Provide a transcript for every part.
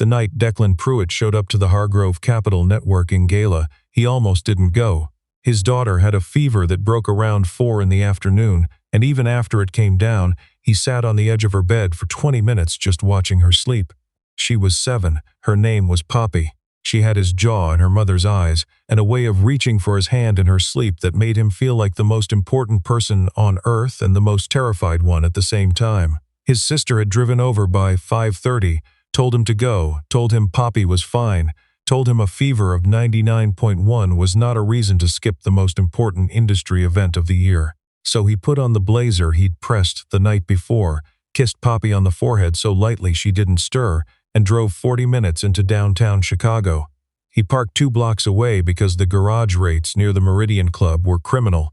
The night Declan Pruitt showed up to the Hargrove Capital Networking Gala, he almost didn't go. His daughter had a fever that broke around 4 in the afternoon, and even after it came down, he sat on the edge of her bed for 20 minutes just watching her sleep. She was 7. Her name was Poppy. She had his jaw in her mother's eyes, and a way of reaching for his hand in her sleep that made him feel like the most important person on earth and the most terrified one at the same time. His sister had driven over by 5:30, told him to go, told him Poppy was fine, told him a fever of 99.1 was not a reason to skip the most important industry event of the year. So he put on the blazer he'd pressed the night before, kissed Poppy on the forehead so lightly she didn't stir, and drove 40 minutes into downtown Chicago. He parked 2 blocks away because the garage rates near the Meridian Club were criminal.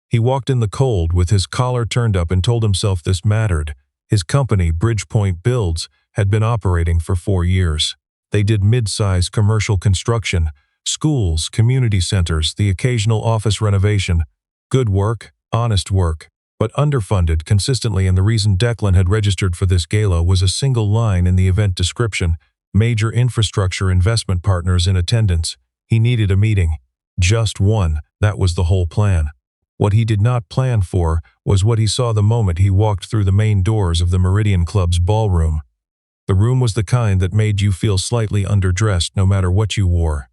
He walked in the cold with his collar turned up and told himself this mattered. His company, Bridgepoint Builds, had been operating for 4 years. They did mid-size commercial construction, schools, community centers, the occasional office renovation. Good work, honest work, but underfunded consistently, and the reason Declan had registered for this gala was a single line in the event description: major infrastructure investment partners in attendance. He needed a meeting. Just one, that was the whole plan. What he did not plan for was what he saw the moment he walked through the main doors of the Meridian Club's ballroom. The room was the kind that made you feel slightly underdressed no matter what you wore.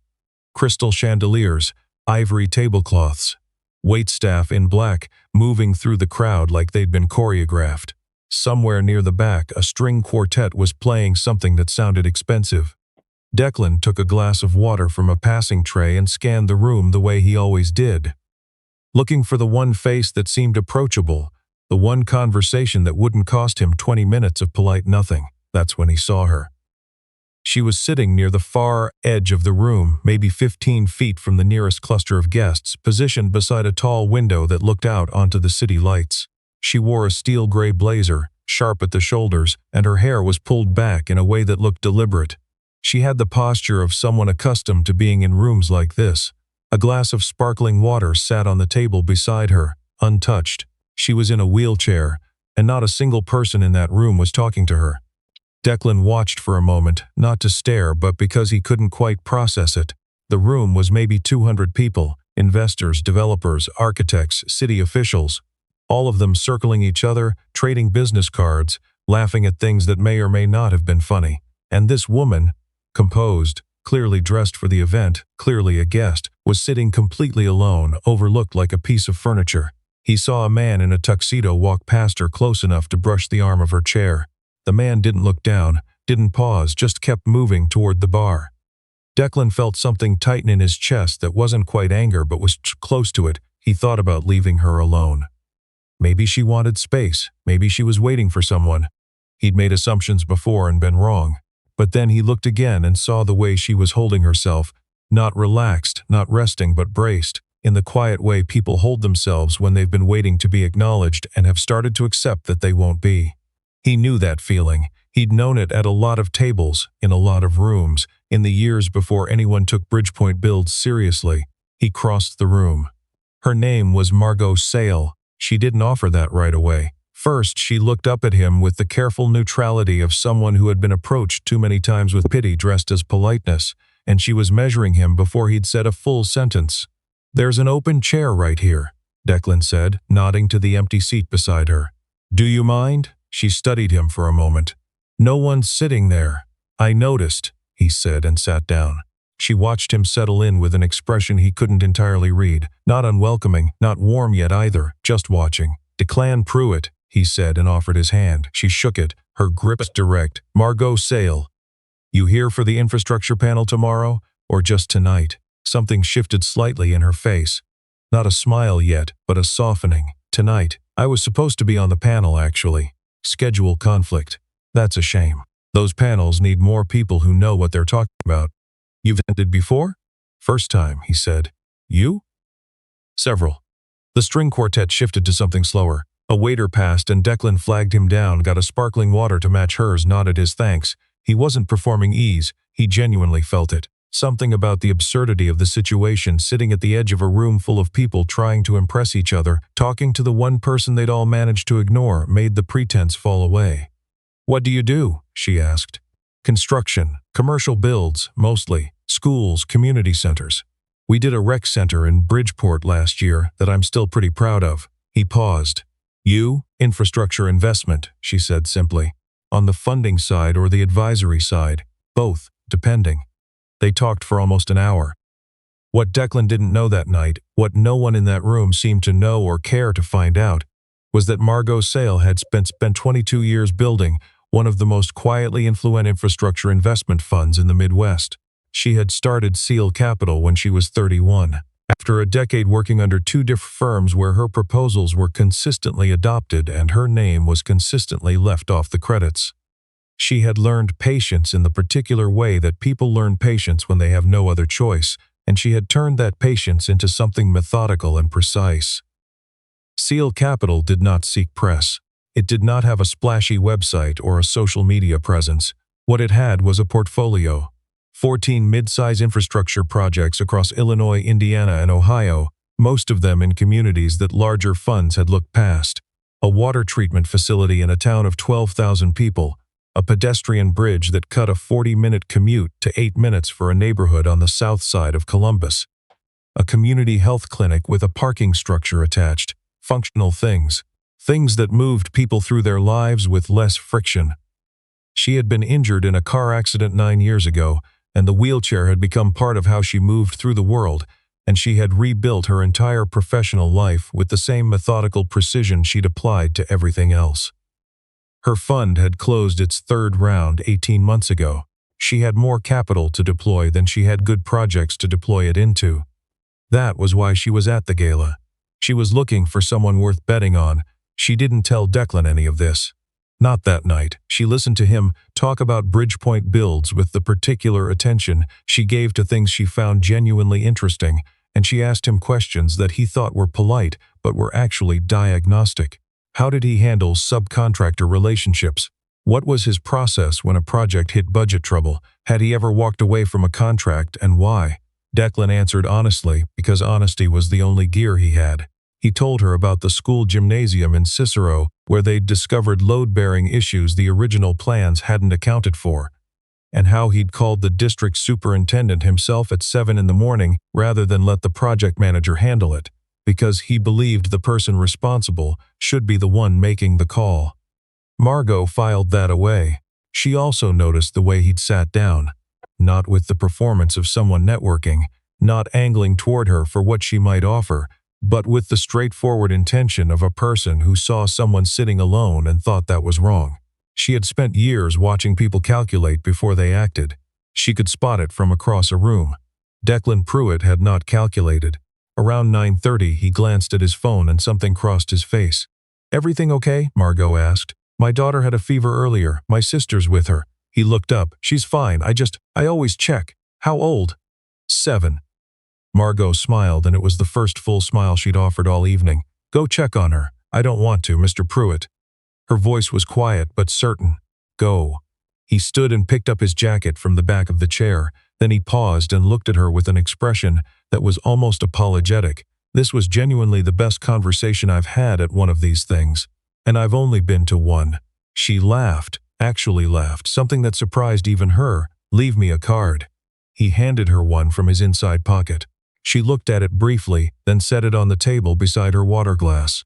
Crystal chandeliers, ivory tablecloths, waitstaff in black moving through the crowd like they'd been choreographed. Somewhere near the back, a string quartet was playing something that sounded expensive. Declan took a glass of water from a passing tray and scanned the room the way he always did, looking for the one face that seemed approachable, the one conversation that wouldn't cost him 20 minutes of polite nothing. That's when he saw her. She was sitting near the far edge of the room, maybe 15 feet from the nearest cluster of guests, positioned beside a tall window that looked out onto the city lights. She wore a steel gray blazer, sharp at the shoulders, and her hair was pulled back in a way that looked deliberate. She had the posture of someone accustomed to being in rooms like this. A glass of sparkling water sat on the table beside her, untouched. She was in a wheelchair, and not a single person in that room was talking to her. Declan watched for a moment, not to stare but because he couldn't quite process it. The room was maybe 200 people, investors, developers, architects, city officials, all of them circling each other, trading business cards, laughing at things that may or may not have been funny. And this woman, composed, clearly dressed for the event, clearly a guest, was sitting completely alone, overlooked like a piece of furniture. He saw a man in a tuxedo walk past her close enough to brush the arm of her chair. The man didn't look down, didn't pause, just kept moving toward the bar. Declan felt something tighten in his chest that wasn't quite anger but was close to it. He thought about leaving her alone. Maybe she wanted space. Maybe she was waiting for someone. He'd made assumptions before and been wrong. But then he looked again and saw the way she was holding herself, not relaxed, not resting, but braced, in the quiet way people hold themselves when they've been waiting to be acknowledged and have started to accept that they won't be. He knew that feeling. He'd known it at a lot of tables, in a lot of rooms, in the years before anyone took Bridgepoint Builds seriously. He crossed the room. Her name was Margot Sale. She didn't offer that right away. First, she looked up at him with the careful neutrality of someone who had been approached too many times with pity dressed as politeness, and she was measuring him before he'd said a full sentence. "There's an open chair right here," Declan said, nodding to the empty seat beside her. "Do you mind?" She studied him for a moment. "No one's sitting there." "I noticed," he said and sat down. She watched him settle in with an expression he couldn't entirely read. Not unwelcoming, not warm yet either, just watching. "Declan Pruitt," he said and offered his hand. She shook it, her grip direct. "Margot Sale. You here for the infrastructure panel tomorrow, or just tonight?" Something shifted slightly in her face. Not a smile yet, but a softening. "Tonight. I was supposed to be on the panel, actually. Schedule conflict. That's a shame. Those panels need more people who know what they're talking about." "You've attended before?" "First time," he said. "You?" "Several." The string quartet shifted to something slower. A waiter passed and Declan flagged him down, got a sparkling water to match hers, nodded his thanks. He wasn't performing ease. He genuinely felt it. Something about the absurdity of the situation, sitting at the edge of a room full of people trying to impress each other, talking to the one person they'd all managed to ignore, made the pretense fall away. "What do you do?" she asked. Construction, commercial builds, mostly, schools, community centers. We did a rec center in Bridgeport last year that I'm still pretty proud of. He paused. You? Infrastructure investment, she said simply. On the funding side or the advisory side? Both, depending. They talked for almost an hour. What Declan didn't know that night, what no one in that room seemed to know or care to find out, was that Margot Sale had spent 22 years building one of the most quietly influential infrastructure investment funds in the Midwest. She had started Seal Capital when she was 31, after a decade working under two different firms where her proposals were consistently adopted and her name was consistently left off the credits. She had learned patience in the particular way that people learn patience when they have no other choice, and she had turned that patience into something methodical and precise. Seal Capital did not seek press. It did not have a splashy website or a social media presence. What it had was a portfolio. 14 mid-size infrastructure projects across Illinois, Indiana, and Ohio, most of them in communities that larger funds had looked past. A water treatment facility in a town of 12,000 people, a pedestrian bridge that cut a 40-minute commute to 8 minutes for a neighborhood on the south side of Columbus, a community health clinic with a parking structure attached, functional things that moved people through their lives with less friction. She had been injured in a car accident 9 years ago, and the wheelchair had become part of how she moved through the world, and she had rebuilt her entire professional life with the same methodical precision she'd applied to everything else. Her fund had closed its third round 18 months ago. She had more capital to deploy than she had good projects to deploy it into. That was why she was at the gala. She was looking for someone worth betting on. She didn't tell Declan any of this. Not that night. She listened to him talk about Bridgepoint builds with the particular attention she gave to things she found genuinely interesting, and she asked him questions that he thought were polite but were actually diagnostic. How did he handle subcontractor relationships? What was his process when a project hit budget trouble? Had he ever walked away from a contract, and why? Declan answered honestly, because honesty was the only gear he had. He told her about the school gymnasium in Cicero, where they'd discovered load-bearing issues the original plans hadn't accounted for, and how he'd called the district superintendent himself at 7 in the morning rather than let the project manager handle it, because he believed the person responsible should be the one making the call. Margot filed that away. She also noticed the way he'd sat down, not with the performance of someone networking, not angling toward her for what she might offer, but with the straightforward intention of a person who saw someone sitting alone and thought that was wrong. She had spent years watching people calculate before they acted. She could spot it from across a room. Declan Pruitt had not calculated. Around 9:30, he glanced at his phone and something crossed his face. "Everything okay?" Margot asked. "My daughter had a fever earlier. My sister's with her." He looked up. "She's fine. I always check." "How old?" 7. Margot smiled, and it was the first full smile she'd offered all evening. "Go check on her." "I don't want to, Mr. Pruitt." Her voice was quiet but certain. "Go." He stood and picked up his jacket from the back of the chair. Then he paused and looked at her with an expression that was almost apologetic. "This was genuinely the best conversation I've had at one of these things. And I've only been to one." She laughed, actually laughed, something that surprised even her. "Leave me a card." He handed her one from his inside pocket. She looked at it briefly, then set it on the table beside her water glass.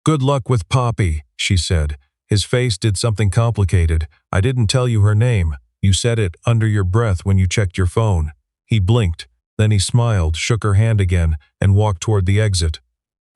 "Good luck with Poppy," she said. His face did something complicated. "I didn't tell you her name. You said it under your breath when you checked your phone." He blinked. Then he smiled, shook her hand again, and walked toward the exit.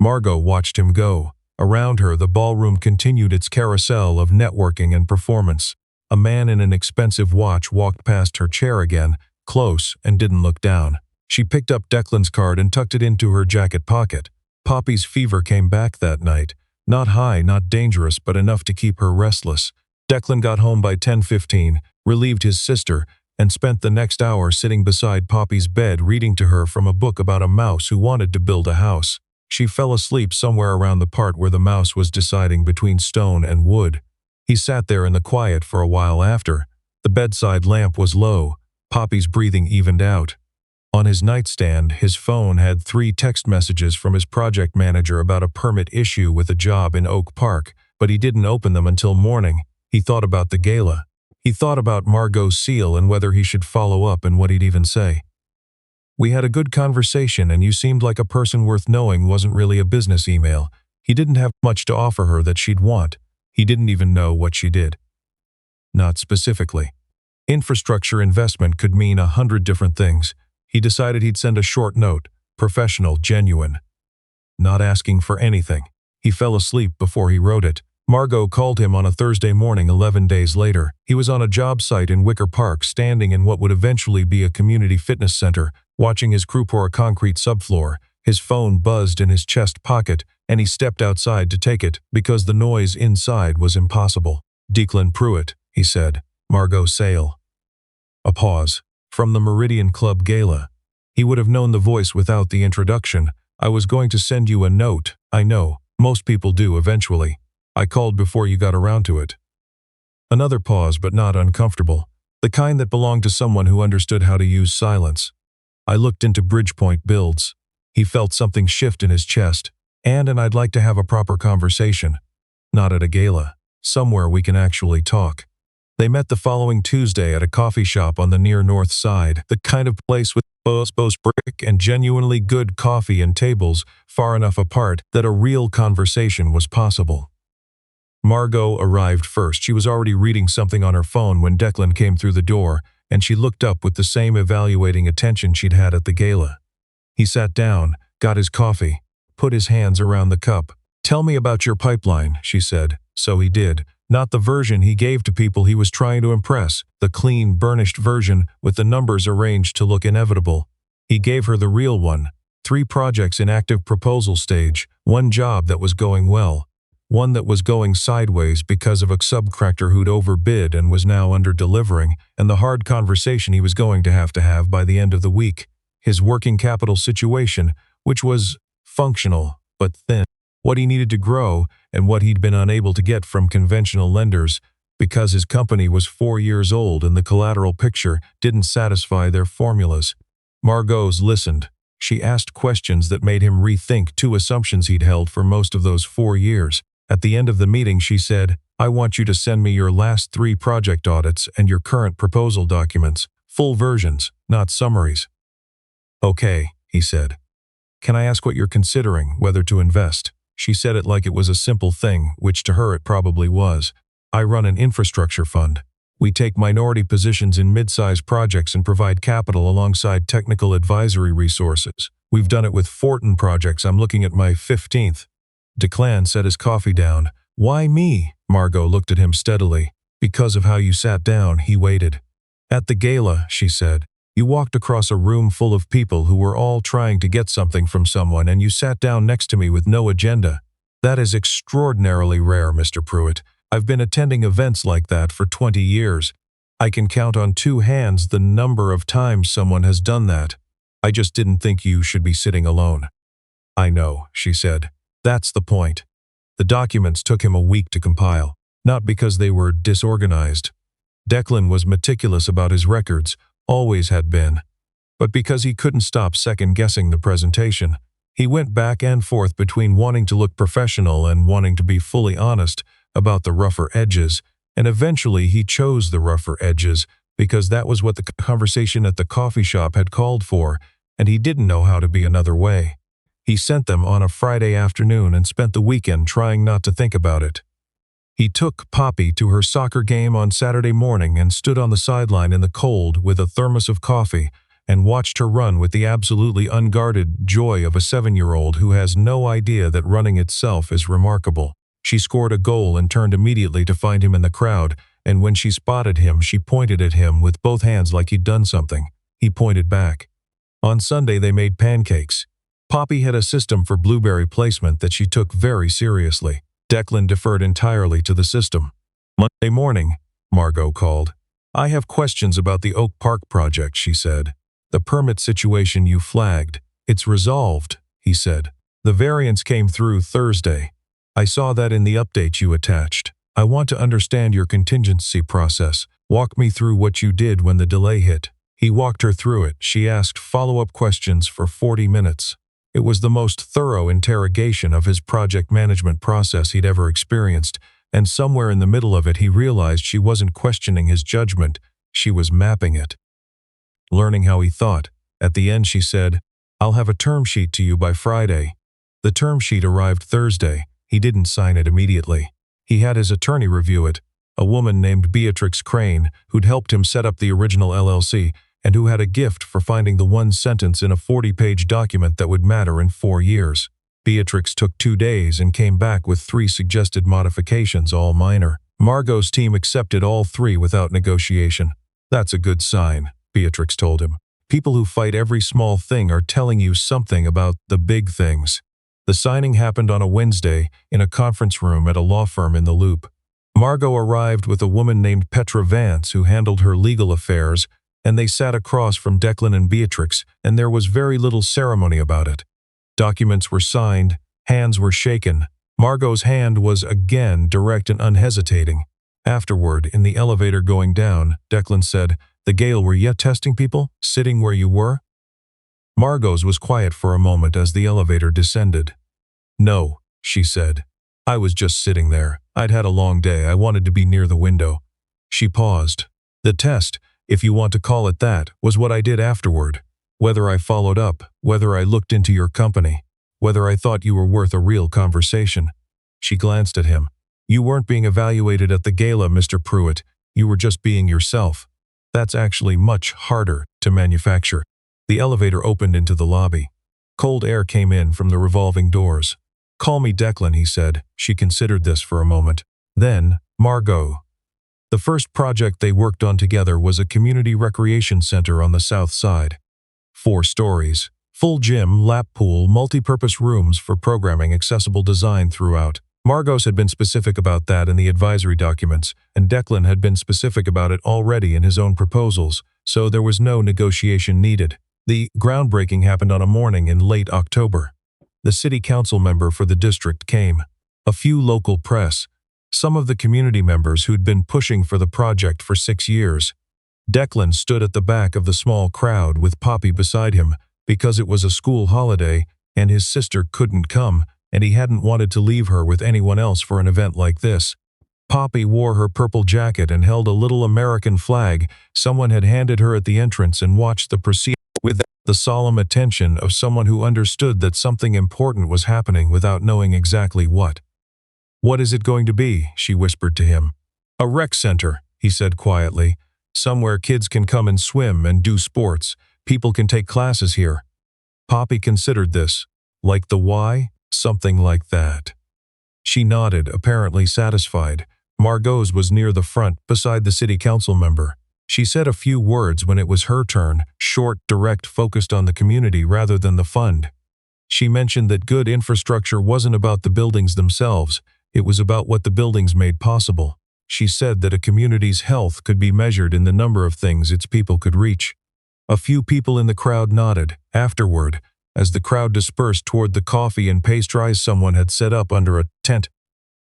Margot watched him go. Around her, the ballroom continued its carousel of networking and performance. A man in an expensive watch walked past her chair again, close, and didn't look down. She picked up Declan's card and tucked it into her jacket pocket. Poppy's fever came back that night. Not high, not dangerous, but enough to keep her restless. Declan got home by 10:15, relieved his sister, and spent the next hour sitting beside Poppy's bed reading to her from a book about a mouse who wanted to build a house. She fell asleep somewhere around the part where the mouse was deciding between stone and wood. He sat there in the quiet for a while after. The bedside lamp was low. Poppy's breathing evened out. On his nightstand, his phone had 3 text messages from his project manager about a permit issue with a job in Oak Park, but he didn't open them until morning. He thought about the gala. He thought about Margot's seal and whether he should follow up and what he'd even say. "We had a good conversation and you seemed like a person worth knowing" wasn't really a business email. He didn't have much to offer her that she'd want. He didn't even know what she did. Not specifically. Infrastructure investment could mean 100 different things. He decided he'd send a short note, professional, genuine. Not asking for anything. He fell asleep before he wrote it. Margot called him on a Thursday morning 11 days later. He was on a job site in Wicker Park, standing in what would eventually be a community fitness center, watching his crew pour a concrete subfloor. His phone buzzed in his chest pocket, and he stepped outside to take it because the noise inside was impossible. "Declan Pruitt," he said. "Margot Sale." A pause. "From the Meridian Club Gala." He would have known the voice without the introduction. "I was going to send you a note. I know. Most people do eventually. I called before you got around to it." Another pause, but not uncomfortable. The kind that belonged to someone who understood how to use silence. "I looked into Bridgepoint builds." He felt something shift in his chest. And I'd like to have a proper conversation. Not at a gala. Somewhere we can actually talk." They met the following Tuesday at a coffee shop on the near north side, the kind of place with both brick and genuinely good coffee and tables far enough apart that a real conversation was possible. Margot arrived first. She was already reading something on her phone when Declan came through the door, and she looked up with the same evaluating attention she'd had at the gala. He sat down, got his coffee, put his hands around the cup. "Tell me about your pipeline," she said. So he did. Not the version he gave to people he was trying to impress, the clean, burnished version with the numbers arranged to look inevitable. He gave her the real one. 3 projects in active proposal stage, 1 job that was going well, 1 that was going sideways because of a subcontractor who'd overbid and was now under-delivering, and the hard conversation he was going to have by the end of the week. His working capital situation, which was functional but thin. What he needed to grow and what he'd been unable to get from conventional lenders because his company was 4 years old and the collateral picture didn't satisfy their formulas. Margot's listened. She asked questions that made him rethink 2 assumptions he'd held for most of those 4 years. At the end of the meeting, she said, "I want you to send me your last 3 project audits and your current proposal documents, full versions, not summaries." "Okay," he said. "Can I ask what you're considering, whether to invest?" She said it like it was a simple thing, which to her it probably was. "I run an infrastructure fund. We take minority positions in mid-sized projects and provide capital alongside technical advisory resources. We've done it with Fortin projects. I'm looking at my 15th. Declan set his coffee down. "Why me?" Margot looked at him steadily. "Because of how you sat down," he waited. "At the gala," she said, "you walked across a room full of people who were all trying to get something from someone, and you sat down next to me with no agenda. That is extraordinarily rare, Mr. Pruitt. I've been attending events like that for 20 years. I can count on 2 hands the number of times someone has done that. I just didn't think you should be sitting alone." "I know," she said. "That's the point." The documents took him a week to compile, not because they were disorganized. Declan was meticulous about his records, always had been, but because he couldn't stop second-guessing the presentation. He went back and forth between wanting to look professional and wanting to be fully honest about the rougher edges, and eventually he chose the rougher edges because that was what the conversation at the coffee shop had called for, and he didn't know how to be another way. He sent them on a Friday afternoon and spent the weekend trying not to think about it. He took Poppy to her soccer game on Saturday morning and stood on the sideline in the cold with a thermos of coffee and watched her run with the absolutely unguarded joy of a 7-year-old who has no idea that running itself is remarkable. She scored a goal and turned immediately to find him in the crowd, and when she spotted him, she pointed at him with both hands like he'd done something. He pointed back. On Sunday, they made pancakes. Poppy had a system for blueberry placement that she took very seriously. Declan deferred entirely to the system. "Monday morning," Margot called. "I have questions about the Oak Park project," she said. "The permit situation you flagged. It's resolved," he said. "The variance came through Thursday. I saw that in the update you attached. I want to understand your contingency process. Walk me through what you did when the delay hit." He walked her through it. She asked follow-up questions for 40 minutes. It was the most thorough interrogation of his project management process he'd ever experienced, And somewhere in the middle of it he realized she wasn't questioning his judgment, she was mapping it. Learning how he thought. At the end she said, "I'll have a term sheet to you by Friday." The term sheet arrived Thursday. He didn't sign it immediately. He had his attorney review it, a woman named Beatrix Crane, who'd helped him set up the original LLC, and who had a gift for finding the one sentence in a 40-page document that would matter in 4 years. Beatrix took 2 days and came back with 3 suggested modifications, all minor. Margot's team accepted all 3 without negotiation. "That's a good sign," Beatrix told him. "People who fight every small thing are telling you something about the big things." The signing happened on a Wednesday in a conference room at a law firm in the Loop. Margot arrived with a woman named Petra Vance who handled her legal affairs, and they sat across from Declan and Beatrix, and there was very little ceremony about it. Documents were signed, hands were shaken. Margot's hand was again direct and unhesitating. Afterward, in the elevator going down, Declan said, "The Gale, were yet testing people, sitting where you were?" Margot's was quiet for a moment as the elevator descended. "No," she said. "I was just sitting there. I'd had a long day. I wanted to be near the window." She paused. "The test, if you want to call it that, was what I did afterward. Whether I followed up, whether I looked into your company, whether I thought you were worth a real conversation." She glanced at him. "You weren't being evaluated at the Gala, Mr. Pruitt. You were just being yourself. That's actually much harder to manufacture." The elevator opened into the lobby. Cold air came in from the revolving doors. "Call me Declan," he said. She considered this for a moment. Then, Margot. The first project they worked on together was a community recreation center on the south side. 4 stories. Full gym, lap pool, multi-purpose rooms for programming, accessible design throughout. Margot's had been specific about that in the advisory documents, and Declan had been specific about it already in his own proposals, so there was no negotiation needed. The groundbreaking happened on a morning in late October. The city council member for the district came. A few local press. Some of the community members who'd been pushing for the project for 6 years. Declan stood at the back of the small crowd with Poppy beside him because it was a school holiday and his sister couldn't come, and he hadn't wanted to leave her with anyone else for an event like this. Poppy wore her purple jacket and held a little American flag someone had handed her at the entrance and watched the proceedings with the solemn attention of someone who understood that something important was happening without knowing exactly what. "What is it going to be?" she whispered to him. "A rec center," he said quietly. "Somewhere kids can come and swim and do sports. People can take classes here." Poppy considered this. Like the why? Something like that. She nodded, apparently satisfied. Margot's was near the front, beside the city council member. She said a few words when it was her turn, short, direct, focused on the community rather than the fund. She mentioned that good infrastructure wasn't about the buildings themselves, it was about what the buildings made possible. She said that a community's health could be measured in the number of things its people could reach. A few people in the crowd nodded. Afterward, as the crowd dispersed toward the coffee and pastries someone had set up under a tent,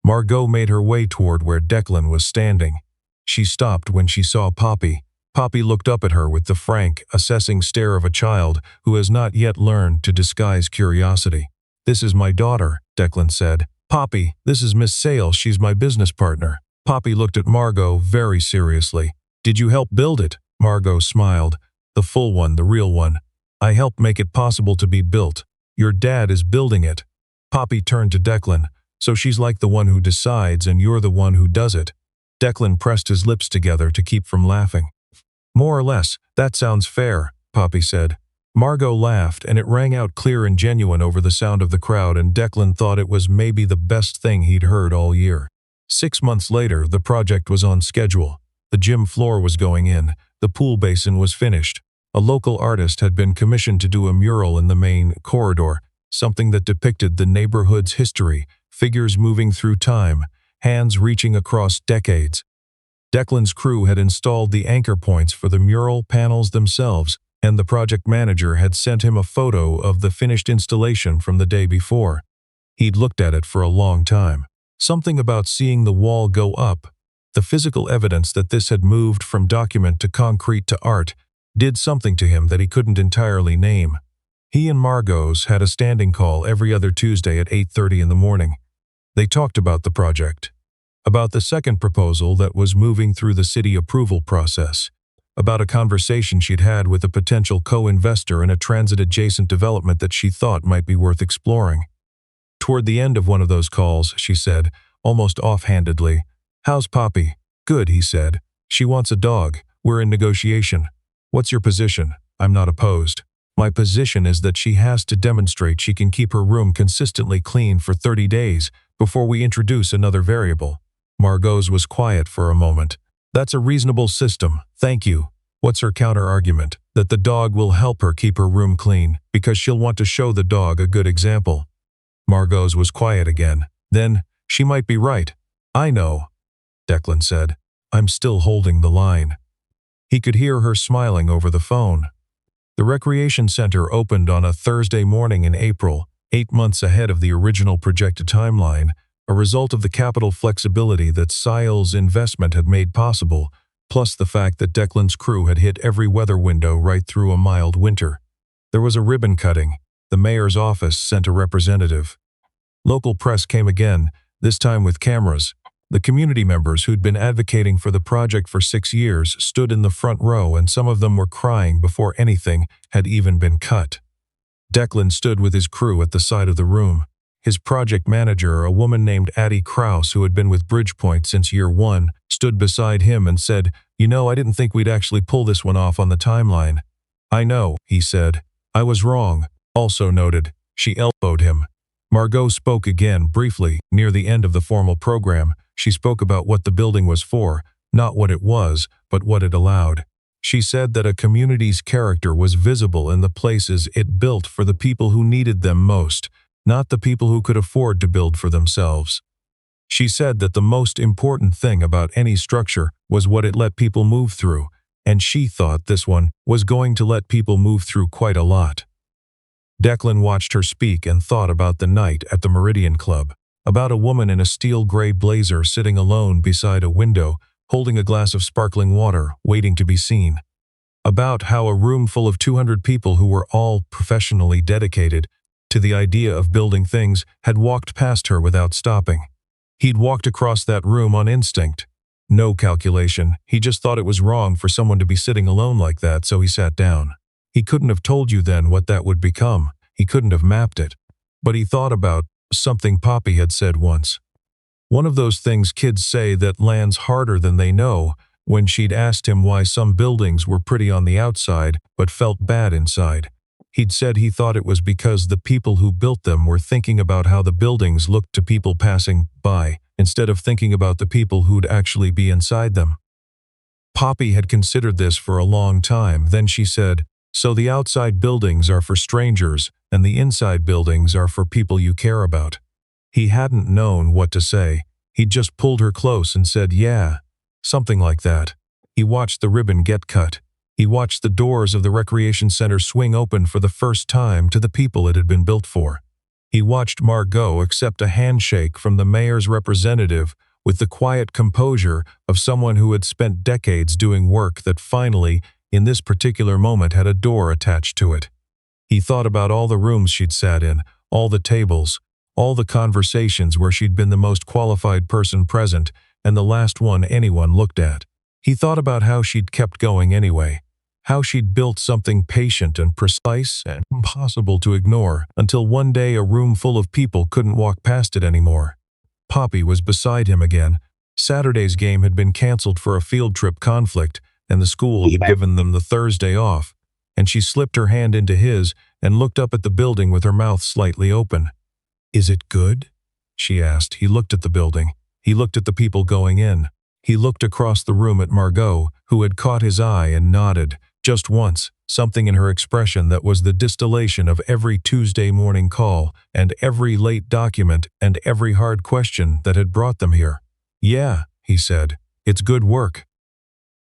Margot made her way toward where Declan was standing. She stopped when she saw Poppy. Poppy looked up at her with the frank, assessing stare of a child who has not yet learned to disguise curiosity. "This is my daughter," Declan said. "Poppy, this is Miss Sale, she's my business partner." Poppy looked at Margot very seriously. "Did you help build it?" Margot smiled. "The full one, the real one. I helped make it possible to be built. Your dad is building it." Poppy turned to Declan. "So she's like the one who decides and you're the one who does it." Declan pressed his lips together to keep from laughing. "More or less, that sounds fair," Poppy said. Margot laughed, and it rang out clear and genuine over the sound of the crowd, and Declan thought it was maybe the best thing he'd heard all year. 6 months later, the project was on schedule. The gym floor was going in. The pool basin was finished. A local artist had been commissioned to do a mural in the main corridor, something that depicted the neighborhood's history, figures moving through time, hands reaching across decades. Declan's crew had installed the anchor points for the mural panels themselves, and the project manager had sent him a photo of the finished installation from the day before. He'd looked at it for a long time. Something about seeing the wall go up, the physical evidence that this had moved from document to concrete to art, did something to him that he couldn't entirely name. He and Margot's had a standing call every other Tuesday at 8:30 in the morning. They talked about the project. about the second proposal that was moving through the city approval process, about a conversation she'd had with a potential co-investor in a transit-adjacent development that she thought might be worth exploring. Toward the end of one of those calls, she said, almost offhandedly, "How's Poppy?" "Good," he said. "She wants a dog. We're in negotiation." "What's your position?" "I'm not opposed. My position is that she has to demonstrate she can keep her room consistently clean for 30 days before we introduce another variable." Margot's was quiet for a moment. "That's a reasonable system, thank you." "What's her counter-argument?" "That the dog will help her keep her room clean, because she'll want to show the dog a good example." Margot's was quiet again. "Then, she might be right." "I know," Declan said. "I'm still holding the line." He could hear her smiling over the phone. The recreation center opened on a Thursday morning in April, 8 months ahead of the original projected timeline, a result of the capital flexibility that Syle's investment had made possible, plus the fact that Declan's crew had hit every weather window right through a mild winter. There was a ribbon cutting. The mayor's office sent a representative. Local press came again, this time with cameras. The community members who'd been advocating for the project for 6 years stood in the front row, and some of them were crying before anything had even been cut. Declan stood with his crew at the side of the room. His project manager, a woman named Addie Krause, who had been with Bridgepoint since year 1, stood beside him and said, "You know, I didn't think we'd actually pull this one off on the timeline." "I know," he said. "I was wrong." Also noted, she elbowed him. Margot spoke again, briefly, near the end of the formal program. She spoke about what the building was for, not what it was, but what it allowed. She said that a community's character was visible in the places it built for the people who needed them most, not the people who could afford to build for themselves. She said that the most important thing about any structure was what it let people move through, and she thought this one was going to let people move through quite a lot. Declan watched her speak and thought about the night at the Meridian Club, about a woman in a steel gray blazer sitting alone beside a window, holding a glass of sparkling water, waiting to be seen. About how a room full of 200 people who were all professionally dedicated to the idea of building things had walked past her without stopping. He'd walked across that room on instinct. No calculation, he just thought it was wrong for someone to be sitting alone like that, so he sat down. He couldn't have told you then what that would become. He couldn't have mapped it. But he thought about something Poppy had said once. One of those things kids say that lands harder than they know, when she'd asked him why some buildings were pretty on the outside but felt bad inside. He'd said he thought it was because the people who built them were thinking about how the buildings looked to people passing by, instead of thinking about the people who'd actually be inside them. Poppy had considered this for a long time. Then she said, "So the outside buildings are for strangers, and the inside buildings are for people you care about." He hadn't known what to say. He'd just pulled her close and said, "Yeah, something like that." He watched the ribbon get cut. He watched the doors of the recreation center swing open for the first time to the people it had been built for. He watched Margot accept a handshake from the mayor's representative with the quiet composure of someone who had spent decades doing work that finally, in this particular moment, had a door attached to it. He thought about all the rooms she'd sat in, all the tables, all the conversations where she'd been the most qualified person present and the last one anyone looked at. He thought about how she'd kept going anyway, how she'd built something patient and precise and impossible to ignore, until one day a room full of people couldn't walk past it anymore. Poppy was beside him again. Saturday's game had been canceled for a field trip conflict, and the school had given them the Thursday off, and she slipped her hand into his and looked up at the building with her mouth slightly open. "Is it good?" she asked. He looked at the building. He looked at the people going in. He looked across the room at Margot, who had caught his eye and nodded, just once, something in her expression that was the distillation of every Tuesday morning call and every late document and every hard question that had brought them here. "Yeah," he said, "it's good work."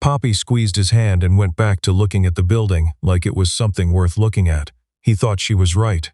Poppy squeezed his hand and went back to looking at the building like it was something worth looking at. He thought she was right.